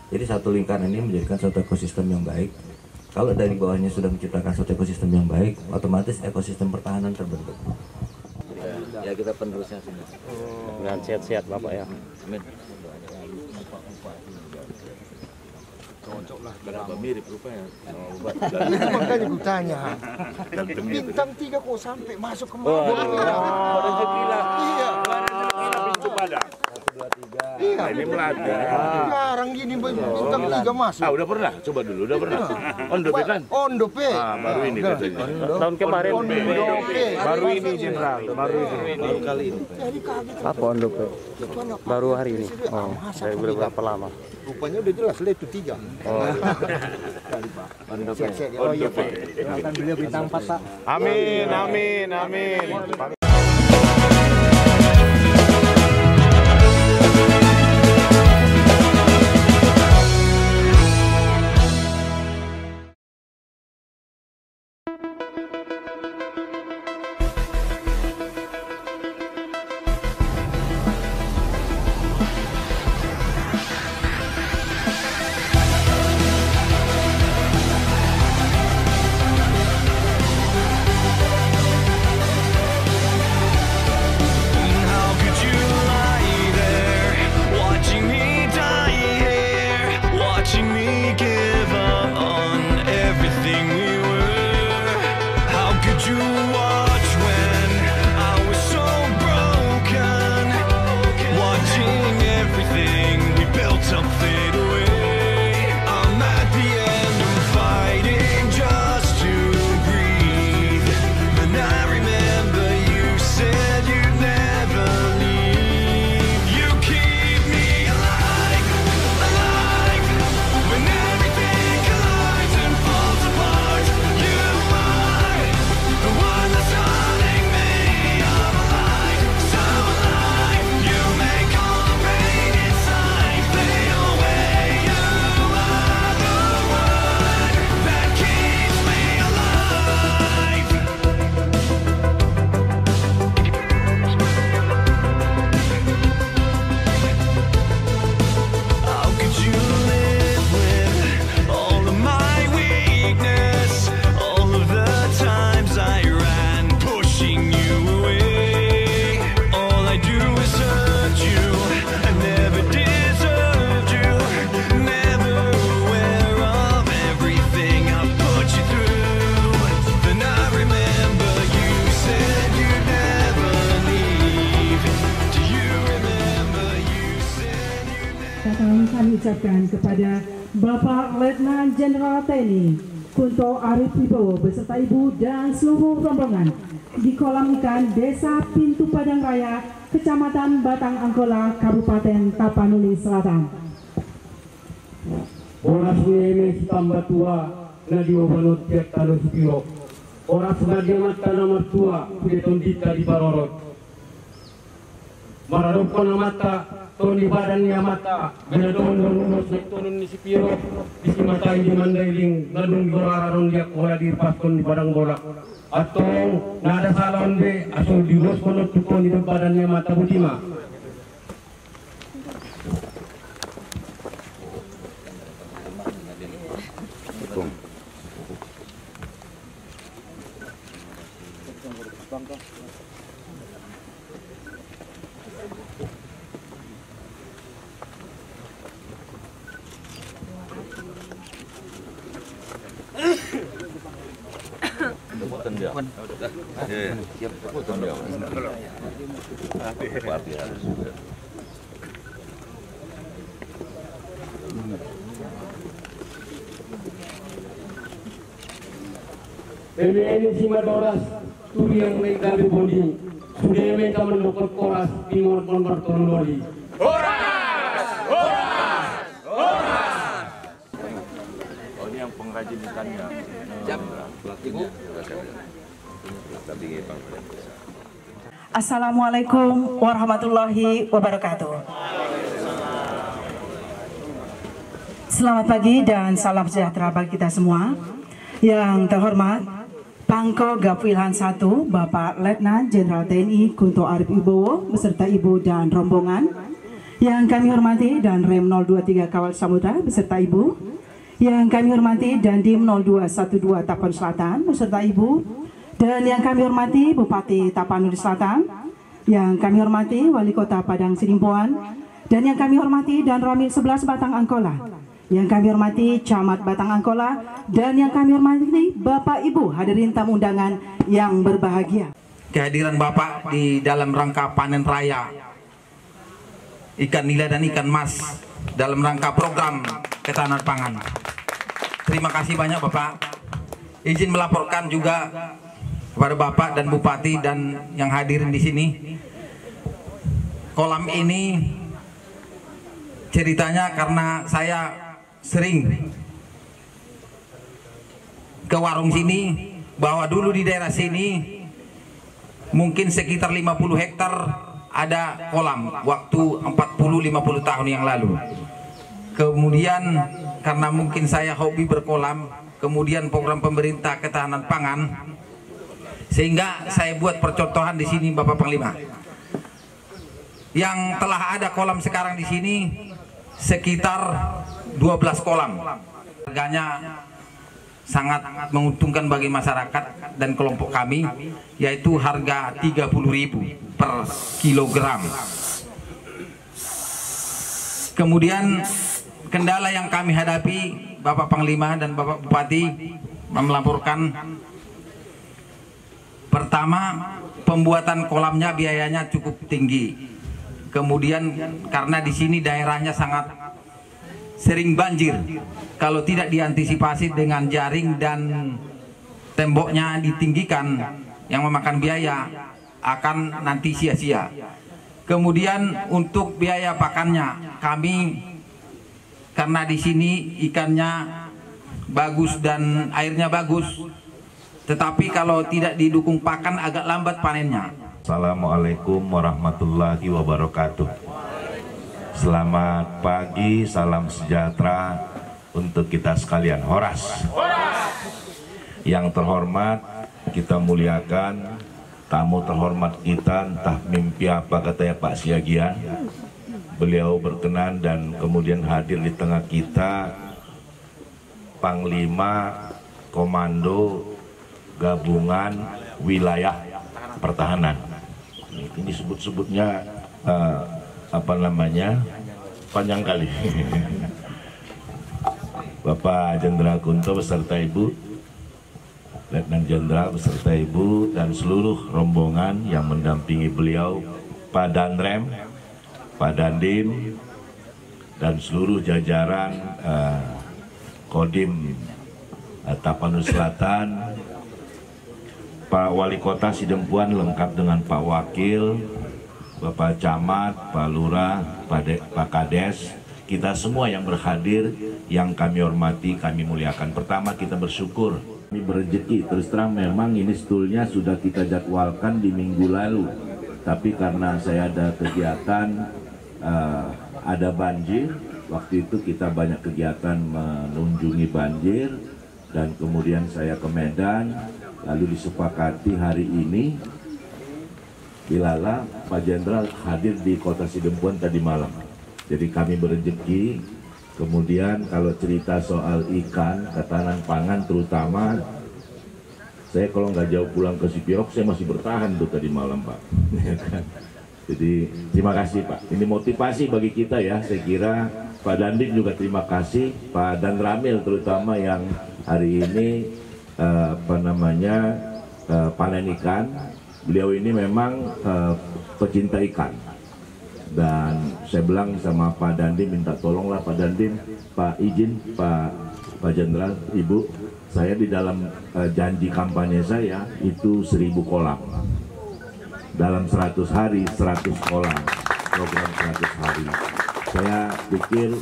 Jadi satu lingkaran ini menjadikan suatu ekosistem yang baik. Kalau dari bawahnya sudah menciptakan suatu ekosistem yang baik, otomatis ekosistem pertahanan terbentuk. Ya kita penerusnya semua. Dan sehat-sehat Bapak ya. Amin. Cocok lah. Berapa mirip rupanya? Makanya gue tanya. Bintang 3 kok sampai masuk ke mana? Rezeki lah. Iya. Rezeki lah pintu pada. 1, 2, 3. Iya. Ini melati. Jarang gini bintang 3 masuk. Ah, udah pernah? Coba dulu, udah pernah. Ondope kan? Ondope. Ah, baru ini katanya. Tahun kemarin Ondope. baru ini Jenderal, baru kali ini. Jadi kaget. apa Ondope? Baru hari ini. Oh, dari berapa lama? Rupanya udah jelas lah itu 3. Oh iya Pak. Akan beliau bintang 4 Pak. Amin, amin, amin. Kami ucapkan kepada Bapak Letnan Jenderal TNI Kunto Arif Wibowo beserta Ibu dan seluruh rombongan di kolam ikan Desa Pintu Padang Raya, Kecamatan Batang Angkola, Kabupaten Tapanuli Selatan. Oras ini tambah tua Nadio Banut Tiak Talo Supiro. Oras Nadia Mata nomor tua Kudeton Dita di Barorot. Mararupon mata ton di badannya mata benedon donus nektonun di Sipiro di simatai di Mandailing ngadung goraron dia kola di paskon di Padang Bolak atau nada salon be asal di los konot tukon di badannya mata Butima. Ini si Madoras turi yang legal di bodi sudah mereka mendokter koras di nomor tonlori. Horas! Horas! Horas! Oh, ini yang pengrajin ikannya. Jam Ibu. Assalamualaikum warahmatullahi wabarakatuh. Selamat pagi dan salam sejahtera bagi kita semua. Yang terhormat Pangko Gapwilhan 1 Bapak Letnan Jenderal TNI Kunto Arif Wibowo beserta Ibu dan rombongan, Yang kami hormati dan Rem 023 Kawal Samudra beserta Ibu. Yang kami hormati Dandim 0212 Tapanuli Selatan beserta Ibu. Dan yang kami hormati Bupati Tapanuli Selatan. Yang kami hormati Wali Kota Padang Sidimpuan. Dan yang kami hormati Dan Ramil 11 Batang Angkola. Yang kami hormati Camat Batang Angkola. Dan yang kami hormati Bapak Ibu hadirin tamu undangan yang berbahagia. Kehadiran Bapak di dalam rangka panen raya ikan nila dan ikan mas dalam rangka program ketahanan pangan. Terima kasih banyak Bapak. Izin melaporkan juga kepada Bapak dan Bupati dan yang hadirin di sini. Kolam ini ceritanya karena saya sering ke warung sini, bahwa dulu di daerah sini mungkin sekitar 50 hektar ada kolam waktu 40-50 tahun yang lalu. Kemudian karena mungkin saya hobi berkolam, kemudian program pemerintah ketahanan pangan, sehingga saya buat percontohan di sini Bapak Panglima. Yang telah ada kolam sekarang di sini sekitar 12 kolam. Harganya sangat menguntungkan bagi masyarakat dan kelompok kami, yaitu harga 30.000 per kilogram. Kemudian kendala yang kami hadapi Bapak Panglima dan Bapak Bupati melaporkan, pertama pembuatan kolamnya biayanya cukup tinggi. Kemudian karena di sini daerahnya sangat sering banjir, kalau tidak diantisipasi dengan jaring dan temboknya ditinggikan yang memakan biaya, akan nanti sia-sia. Kemudian untuk biaya pakannya, kami karena di sini ikannya bagus dan airnya bagus, tetapi kalau tidak didukung pakan agak lambat panennya. Assalamualaikum warahmatullahi wabarakatuh. Selamat pagi, salam sejahtera untuk kita sekalian. Horas. Yang terhormat, kita muliakan tamu terhormat kita, entah mimpi apa katanya Pak Siagian. Beliau berkenan dan kemudian hadir di tengah kita Panglima Komando Gabungan Wilayah Pertahanan. Ini sebut-sebutnya apa namanya, panjang kali. Bapak Jenderal Kunto beserta Ibu, Letnan Jenderal beserta Ibu dan seluruh rombongan yang mendampingi beliau, Pak Danrem, Pak Dandim dan seluruh jajaran Kodim Tapanuli Selatan, Pak Wali Kota Sidempuan lengkap dengan Pak Wakil, Bapak Camat, Pak Lurah, Pak Kades, kita semua yang berhadir, yang kami hormati, kami muliakan. Pertama kita bersyukur, kami berrezeki. Terus terang memang ini stulnya sudah kita jadwalkan di minggu lalu, tapi karena saya ada kegiatan, ada banjir, waktu itu kita banyak kegiatan mengunjungi banjir, dan kemudian saya ke Medan, lalu disepakati hari ini Bilala Pak Jenderal hadir di Kota Sidempuan tadi malam. Jadi kami berrezeki. Kemudian kalau cerita soal ikan, ketahanan pangan terutama, saya kalau nggak jauh pulang ke Sipirok, saya masih bertahan tuh tadi malam Pak. Jadi terima kasih Pak. Ini motivasi bagi kita ya. Saya kira Pak Dandim juga terima kasih, Pak Dan Ramil terutama yang hari ini panen ikan. Beliau ini memang pecinta ikan, dan saya bilang sama Pak Dandim, minta tolonglah Pak Dandim, Pak izin Pak Jenderal, Ibu, saya di dalam janji kampanye saya itu 1000 kolam dalam 100 hari, 100 kolam, program 100 hari. Saya pikir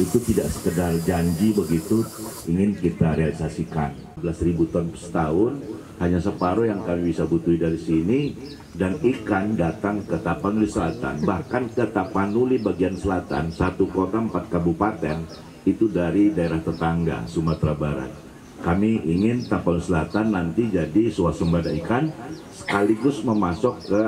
itu tidak sekedar janji begitu, ingin kita realisasikan. 11.000 ton setahun, hanya separuh yang kami bisa butuhi dari sini, dan ikan datang ke Tapanuli Selatan, bahkan ke Tapanuli bagian selatan, 1 kota 4 kabupaten, itu dari daerah tetangga Sumatera Barat. kami ingin Tapal Selatan nanti jadi swasembada ikan sekaligus memasok ke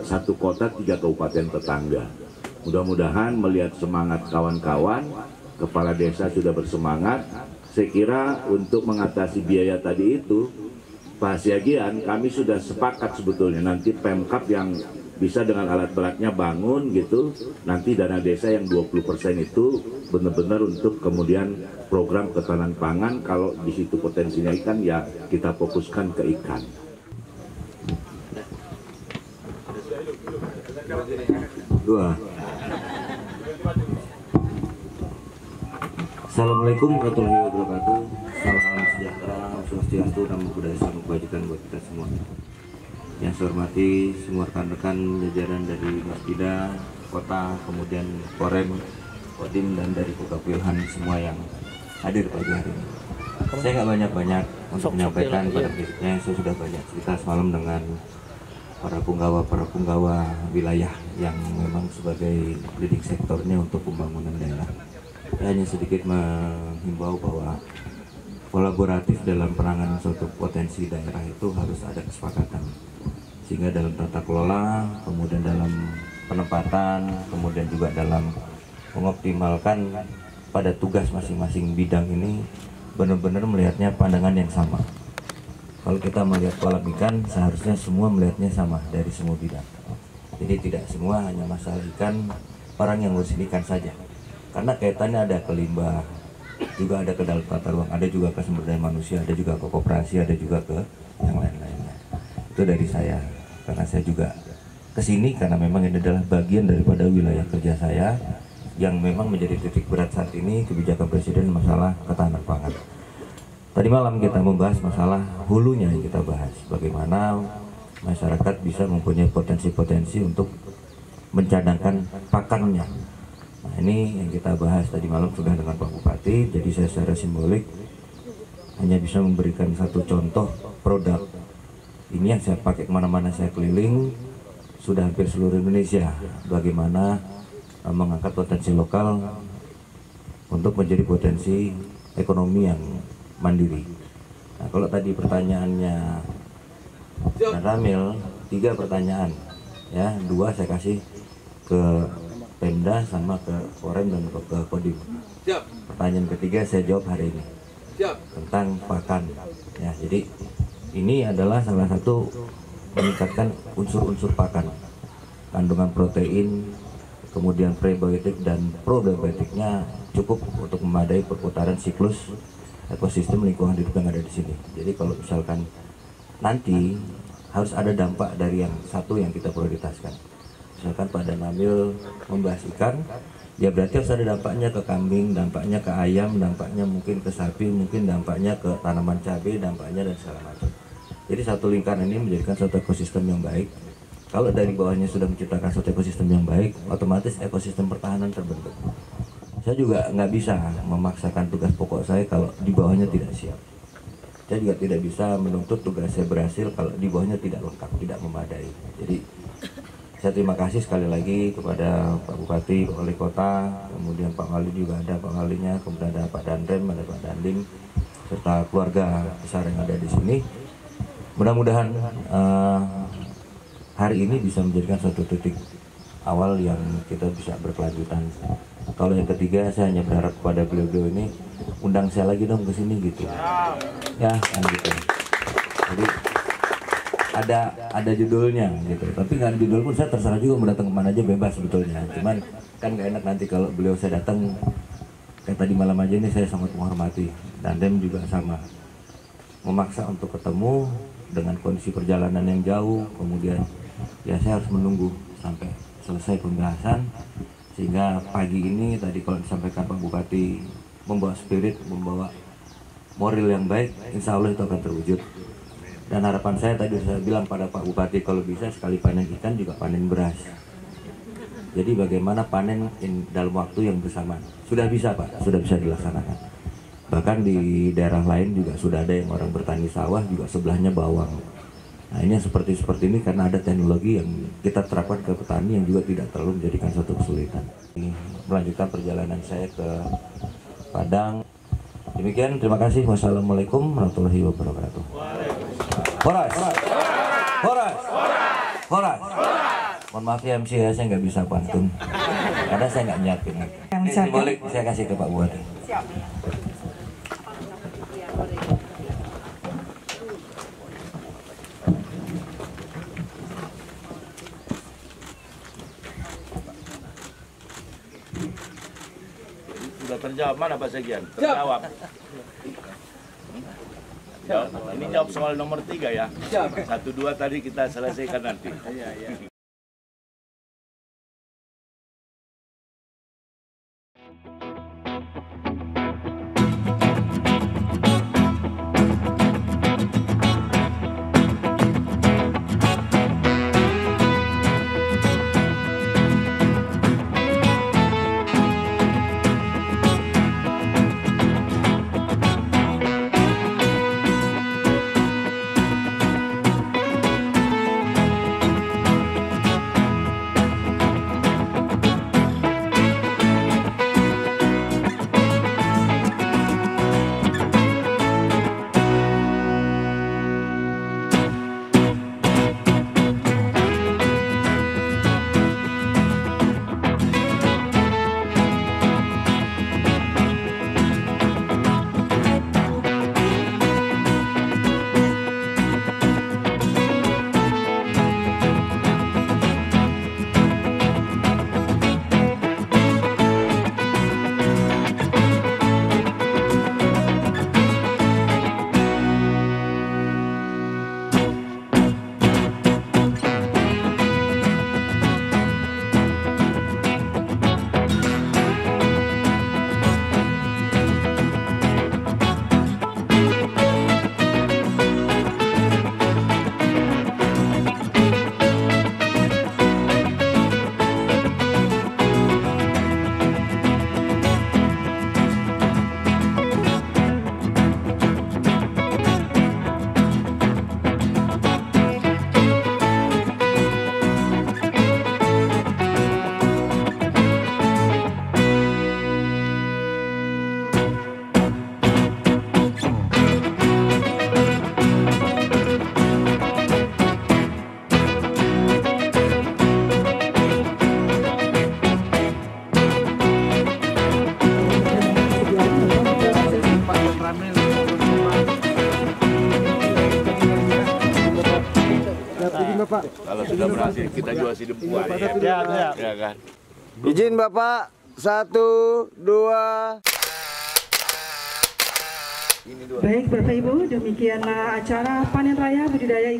satu kota 3 kabupaten tetangga. Mudah-mudahan melihat semangat kawan-kawan, kepala desa sudah bersemangat. Saya kira untuk mengatasi biaya tadi itu, Pak Siagian, kami sudah sepakat sebetulnya nanti Pemkap yang bisa dengan alat beratnya bangun gitu, nanti dana desa yang 20% itu benar-benar untuk kemudian program ketahanan pangan. Kalau di situ potensinya ikan, ya kita fokuskan ke ikan. Dua. Assalamualaikum warahmatullahi wabarakatuh. Salam sejahtera, swastiastu, namo buddhaya, salam kebajikan buat kita semua. Yang saya hormati semua rekan-rekan jajaran dari Masjida, Kota, kemudian Korem, Kodim, dan dari Kukapilhan semua yang hadir pagi hari ini. Saya nggak banyak-banyak untuk menyampaikan pada prinsipnya, saya sudah banyak cerita semalam dengan para punggawa wilayah yang memang sebagai leading sektornya untuk pembangunan daerah. Saya hanya sedikit menghimbau bahwa kolaboratif dalam penanganan suatu potensi daerah itu harus ada kesepakatan, sehingga dalam tata kelola, kemudian dalam penempatan, kemudian juga dalam mengoptimalkan pada tugas masing-masing bidang ini benar-benar melihatnya pandangan yang sama. Kalau kita melihat kolam ikan, seharusnya semua melihatnya sama dari semua bidang. Jadi tidak semua hanya masalah ikan, orang yang ngurusin ikan saja. Karena kaitannya ada ke limbah, juga ada ke dalam tata ruang, ada juga ke sumber daya manusia, ada juga ke koperasi, ada juga ke yang lain-lainnya. Itu dari saya, karena saya juga kesini karena memang ini adalah bagian daripada wilayah kerja saya yang memang menjadi titik berat saat ini kebijakan Presiden masalah ketahanan pangan. Tadi malam kita membahas masalah hulunya, yang kita bahas bagaimana masyarakat bisa mempunyai potensi-potensi untuk mencadangkan pakannya. Nah, ini yang kita bahas tadi malam sudah dengan Pak Bupati. Jadi saya secara simbolik hanya bisa memberikan satu contoh produk. Ini yang saya pakai kemana-mana saya keliling, sudah hampir seluruh Indonesia. Bagaimana mengangkat potensi lokal untuk menjadi potensi ekonomi yang mandiri. Nah, kalau tadi pertanyaannya Dan Ramil, 3 pertanyaan, ya 2 saya kasih ke Pemda sama ke Korem dan ke Kodim. Pertanyaan ketiga saya jawab hari ini tentang pakan. Ya, jadi ini adalah salah satu meningkatkan unsur-unsur pakan, kandungan protein, kemudian prebiotik dan probiotiknya cukup untuk memadai perputaran siklus ekosistem lingkungan hidup yang ada di sini. Jadi kalau misalkan nanti harus ada dampak dari yang satu yang kita prioritaskan. Misalkan Pak Danamil membahas ikan, ya berarti harus ada dampaknya ke kambing, dampaknya ke ayam, dampaknya mungkin ke sapi, mungkin dampaknya ke tanaman cabai, dampaknya dan segala macam. Jadi satu lingkaran ini menjadikan suatu ekosistem yang baik. Kalau dari bawahnya sudah menciptakan suatu ekosistem yang baik, otomatis ekosistem pertahanan terbentuk. Saya juga nggak bisa memaksakan tugas pokok saya kalau di bawahnya tidak siap. Saya juga tidak bisa menuntut tugas saya berhasil kalau di bawahnya tidak lengkap, tidak memadai. Jadi saya terima kasih sekali lagi kepada Pak Bupati, Pak Wali Kota, kemudian Pak Wali juga ada Pak Walinya, kemudian ada Pak Dandrem, ada Pak Dandim, serta keluarga besar yang ada di sini. Mudah-mudahan hari ini bisa menjadikan suatu titik awal yang kita bisa berkelanjutan. Kalau yang ketiga, saya hanya berharap kepada beliau-beliau ini undang saya lagi dong ke sini gitu. Ya, kan gitu. Jadi ada judulnya gitu, tapi nggak ada judul pun saya terserah juga mau datang kemana aja bebas sebetulnya. Cuman kan nggak enak nanti kalau beliau saya datang kayak tadi malam aja ini. Saya sangat menghormati dan Dem juga sama, memaksa untuk ketemu dengan kondisi perjalanan yang jauh, kemudian ya saya harus menunggu sampai selesai pembahasan, sehingga pagi ini tadi kalau disampaikan Pak Bupati membawa spirit, membawa moral yang baik, insya Allah itu akan terwujud. Dan harapan saya tadi saya bilang pada Pak Bupati, kalau bisa sekali panen ikan juga panen beras. Jadi bagaimana panen dalam waktu yang bersamaan. Sudah bisa Pak, sudah bisa dilaksanakan. Bahkan di daerah lain juga sudah ada yang orang bertani sawah juga sebelahnya bawang. Nah ini seperti ini karena ada teknologi yang kita terapkan ke petani yang juga tidak terlalu menjadikan suatu kesulitan. Melanjutkan perjalanan saya ke Padang, Demikian, terima kasih. Wassalamualaikum warahmatullahi wabarakatuh. Horas. Horas. Horas. Mohon maaf ya MC ya, saya nggak bisa pantun. Karena saya nggak nyiapin. Ini simbolik saya kasih ke Pak Bupati. Siap. Sudah terjawab, mana Pak Sekian? Terjawab. Ini jawab soal nomor 3 ya. 1, 2 tadi kita selesaikan nanti. Bapak. Kalau sudah berhasil kita jual si dempuan ya kan. Izin Bapak, 1, 2. Baik Bapak Ibu, demikianlah acara panen raya budidaya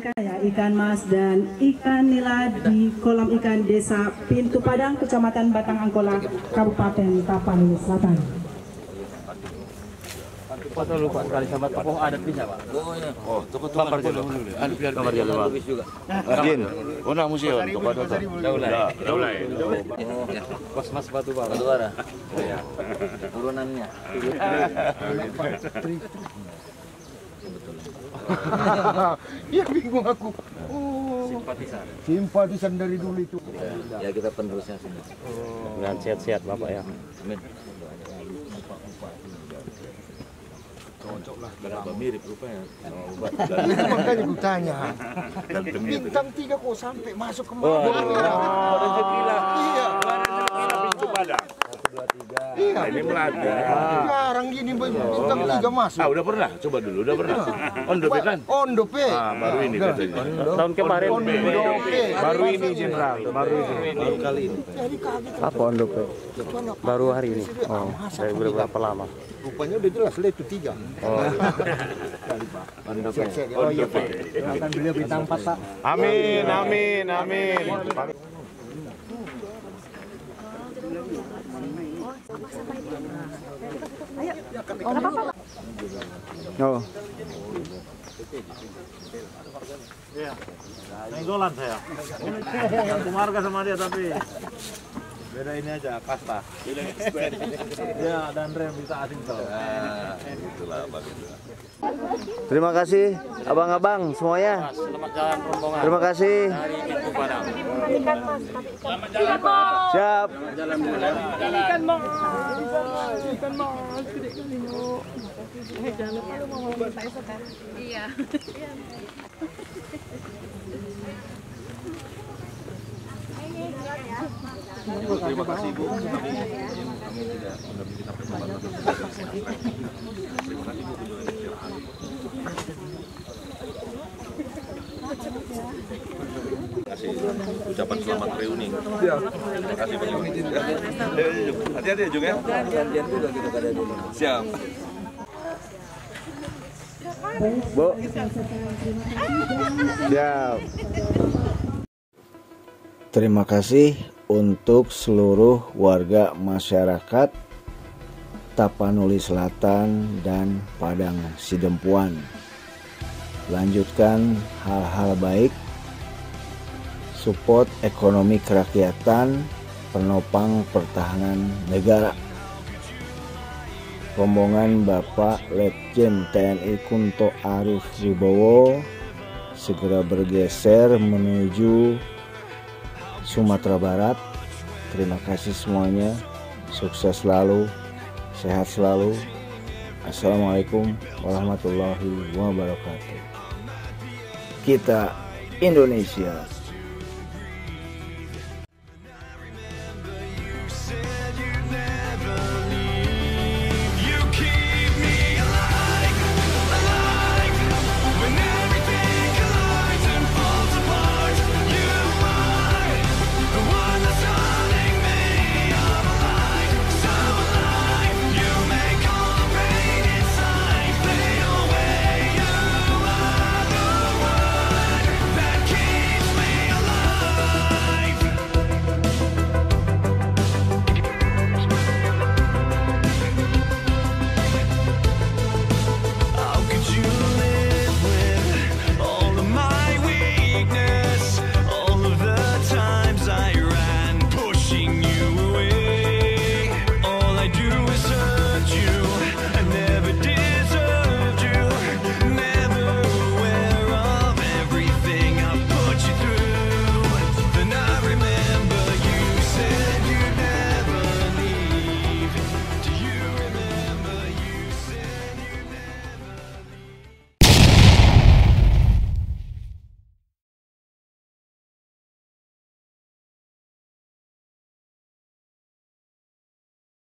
ikan mas dan ikan nila di kolam ikan Desa Pintu Padang, Kecamatan Batang Angkola, Kabupaten Tapanuli Selatan. Foto lupa sekali sama tokoh adat bisa Pak. Oh, tokoh-tokoh dulu. Anu biar juga. Izin. Ona museum tokoh adat. Daulay. Mas batu bara. Iya. Turunannya. Iya bingung aku. Simpatisan dari dulu itu. Ya kita penerusnya semua. Dan sehat-sehat Bapak ya. Amin. Cocok lah, berapa mirip rupanya. Makanya gue tanya. Bintang 3 kok sampai masuk kemana? Rezeki lah. Iya. Pintu Padang. 1, 2, 3. Iya. Ini melati. Jarang gini bintang 3 masuk. Ah, udah pernah? Coba dulu, udah pernah. Ondope kan? Ondope. Ah, baru ini katanya. Tahun kemarin. Baru ini Jenderal, baru kali ini. Apa Ondope? Baru hari ini. Oh, dari berapa lama? Rupanya udah jelas lah itu 3. Oh iya Pak. Doakan beliau bintang 4 Pak. Amin, amin, amin. Oh. Nenggolan saya. Yang keluarga sama dia tapi Beda ini aja, kasta. Ya, dan rem bisa asing tol. Itulah bagus. Terima kasih abang-abang semuanya. Selamat jalan rombongan. Terima kasih. Dari Pintu Padang. Selamat jalan Mas. Siap. Jalan mulai. Ikan mas, ikan mas, gede kali yuk. Jangan lupa lu mau ngomong saya sekarang. Iya. Terima kasih Bu. Kami tidak mendampingi sampai tempat. Terima kasih Bu. Kasih ucapan selamat reuni. Iya. Terima kasih banyak. Hati-hati ya Jung ya. Gantian juga gitu kada dulu. Siap. Bu. Siap. Terima kasih untuk seluruh warga masyarakat Tapanuli Selatan dan Padang Sidempuan. Lanjutkan hal-hal baik, support ekonomi kerakyatan, penopang pertahanan negara. Rombongan Bapak Letjen TNI Kunto Arif Wibowo segera bergeser menuju Sumatera Barat. Terima kasih semuanya, sukses selalu, sehat selalu. Assalamualaikum warahmatullahi wabarakatuh. Kita Indonesia.